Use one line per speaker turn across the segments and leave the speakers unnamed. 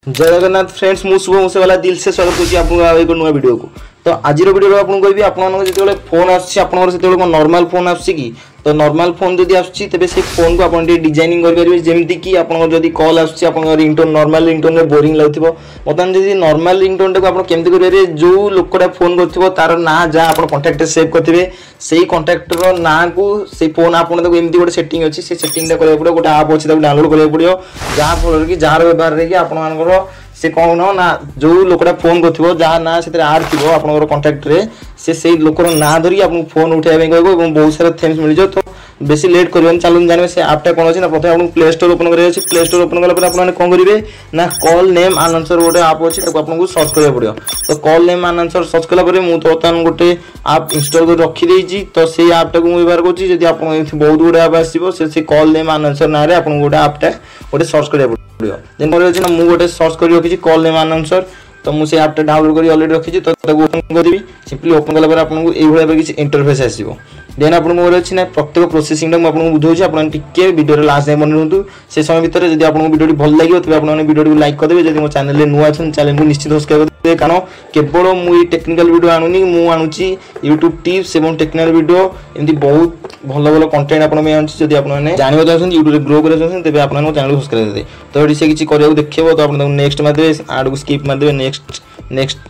जय जगन्नाथ फ्रेंड्स मु शुभ मुसेवाला दिल से स्वागत करछि आपन एक नुवा वीडियो को। तो आज वीडियो आपन कहबी आपन जेतेबेले फोन आछि आपन सेतेबेले नॉर्मल फोन आछि कि तो नॉर्मल फोन जदि आछि तबे से फोन को आपन डिजाइनिंग कर परिबे जेमति कि आपन जदि कॉल आछि आपन रिंगटोन नॉर्मल रिंगटोन रे बोरिंग लागथिबो बतन जदि नॉर्मल रिंगटोन को आपन केमति करिवे जो लोकटा फोन करथिबो तार ना जा आपन कांटेक्ट सेव करथिबे सेही कांटेक्ट रो ना को से फोन आपन देखो एमति गोटे सेटिंग अछि से सेटिंग टा करे पड़ो गोटे ऐप अछि ताको डाउनलोड करे पड़ियो जहां फल कि जार व्यवहार रे कि आपन मानकर से कौन ना जो लोकटा फोन करथिबो जहां ना से आड थिबो आपन कांटेक्ट रे से लोकर ना धरी आपन फोन उठाइबे कहबो এবং बहुत सारा थेम्स मिल जो तो बेसी लेट करबेन चलून जानबे से ऐप टा कोन अछि ना प्रथम आपन प्ले स्टोर ओपन करे अछि प्ले स्टोर ओपन कला पर आपन कोन करिवे ना कॉल नेम एंड आंसर गोटे ऐप अछि ताको आपन को सर्च करे पड़ियो। तो call name and answer search कला पर मु तो तन गोटे ऐप इंस्टॉल कर रखी देछि तो से ऐप टा को मु व्यवहार करछि जदि आपन एथि बहुत गुडा ऐप आसीबो से कॉल नेम एंड आंसर ना रे आपन गोटे ऐप टा गोटे सर्च करे पड़ियो देन करे अछि ना मु गोटे सर्च करि रखिछि कॉल नेम एंड आंसर तो मुझे ऐप टा डाउनलोड करी ऑलरेडी रखी तो ओपन करबी सिंपली ओपन कला पर आपन को एई भलिया किछि इंटरफेस आसीबो देन आपन को अछि ना प्रत्येक प्रोसेसिंग टा आपन को बुझौछि आपन टिके वीडियो रे लास्ट टाइम बनरंतु से समय भीतर यदि आपन को वीडियो भल लागियो तबे आपन वीडियो को लाइक कर देबे यदि मो चैनल रे नुवा छन चैनल को निश्चित सब्सक्राइब कर देबे कारण केवल मु टेक्निकल वीडियो आनुनी मु आनुची YouTube टिप्स एवं टेक्निकल वीडियो एमती बहुत भलो भलो कंटेंट आपन में आनुची यदि आपन ने जानिबो चाहछन YouTube रे ग्रो करे चाहछन तबे आपन को चैनल को सब्सक्राइब कर दे तो एडी से किछि करियो देखिबो तो आपन नेक्स्ट मार देबे आड को स्किप मार देबे नेक्स्ट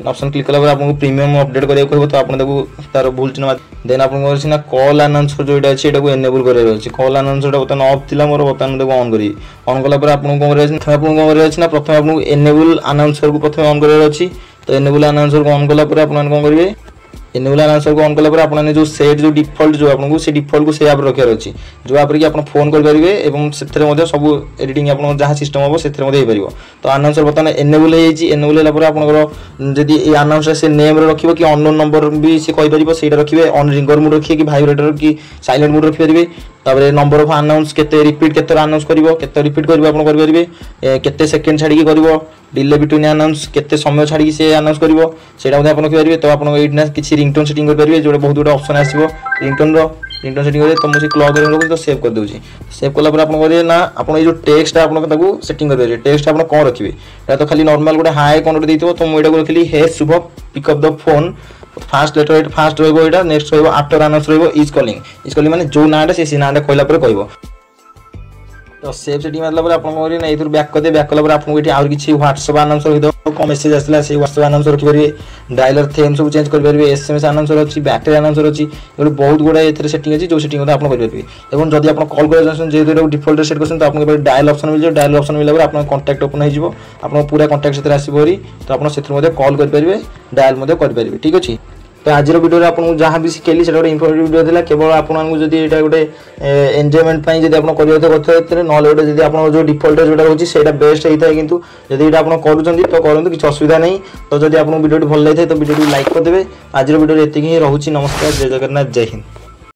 ऑप्शन क्लिक कला पर आपन को प्रीमियम अपडेट करियो कहबो तो आपन देखो तार भूल चिन्ह देन आपन को अछि ना कॉल एंड आंसर जोइटा अछि एटा को एनेबल करियो अछि call and answer button of थिला मोर बटन देखो ऑन करी ऑन कला पर आपन को करियो अछि आपन को करियो अछि ना प्रथम आपन को एनेबल आंसर को प्रथम ऑन करियो अछि तो एनेबल आंसर को ऑन कला पर आपन को करिवे एनेबल आंसर को ऑन कला पर आपन ने जो सेट जो डिफॉल्ट जो आपन को से डिफॉल्ट को से ऐप रखियार अछि जो ऐप रे कि आपन फोन कर परिबे एवं सेथरे मध्ये सब एडिटिंग आपन जहा सिस्टम होबो सेथरे मध्ये हे परिबो तो आंसर बटन एनेबल हे छि एनेबल होला पर आपन को जदी ए आंसर से नेम रे रखिबो कि अननोन नंबर भी से कहि परिबो सेटा रखिबे ऑन रिंगर मोड रखिए कि वाइब्रेटर कि साइलेंट मोड रखि परिबे ताबरे नंबर ऑफ अनाउंस केते रिपीट केते अनाउंस करिवो केते रिपीट करिवो आपन कर परिबे केते सेकंड छाडी कि करिवो डिले बिटवीन अनाउंस केते समय छाडी कि से अनाउंस करिवो सेटा मध्ये आपन कहि परिबे तो आपन एडना किछि रिंगटोन सेटिंग कर परिबे जोडे बहुत गुड ऑप्शन आसीबो रिंगटोन सेटिंग करे तो मुझे क्लॉक करे लोग तो सेव कर दोछि सेव कला पर आपन करे ना आपन ए जो टेक्स्ट आपन ताको सेटिंग कर परिबे टेक्स्ट आपन कोन रखिबे या तो खाली नॉर्मल गोटे हाय कोन देइतो तो मु एटा को रखली hey Shubh pick up the phone fast later at fast रहबो एटा नेक्स्ट रहबो आफ्टर आंसर रहबो इज कॉलिंग माने जो नाटा से नाटा कहला पर कहबो तो सेव सेटिंग मतलब पर आपन करे ना इधर बैक कर दे बैक कला पर आपन एठी और किछि WhatsApp आंसर हिदो को मेसेज आसला से WhatsApp आंसर रखि परिबे डायलर थेम सब चेंज कर परिबे SMS आंसर अछि बैटरी आंसर अछि एगो बहुत गुडा एथरे सेटिंग अछि जो सेटिंग आपन कर परिबे एवं जदि आपन कॉल करे जसन जे एटा डिफॉल्ट सेट करसन तो आपन के डायल ऑप्शन मिल जे डायल ऑप्शन मिलला पर आपन कांटेक्ट ओपन हो जिवो आपन पूरा कांटेक्ट सेतर आसीबोरी तो आपन सेतर मध्ये कॉल कर परिबे डायल मध्ये कर परिबे ठीक अछि। तो आज वीडियो रे आपन जहां भी सिखेली सेटा गोटे इन्फॉर्मेटिव वीडियो थिला केवल आपन जदी एटा गोटे एन्जॉयमेंट पई जदी आपन करियो तो कथरे नॉले गोटे जदी आपन जो डिफॉल्ट जोटा होची सेटा बेस्ट हेइता किंतु जदी एटा आपन करूचंदी तो करंतु किछ असुविधा नै तो जदी आपन वीडियो भल लागिथाय तो वीडियो लाइक कर देबे आज वीडियो रे एतिकी ही रहूची नमस्कार जय जगन्नाथ जय हिंद।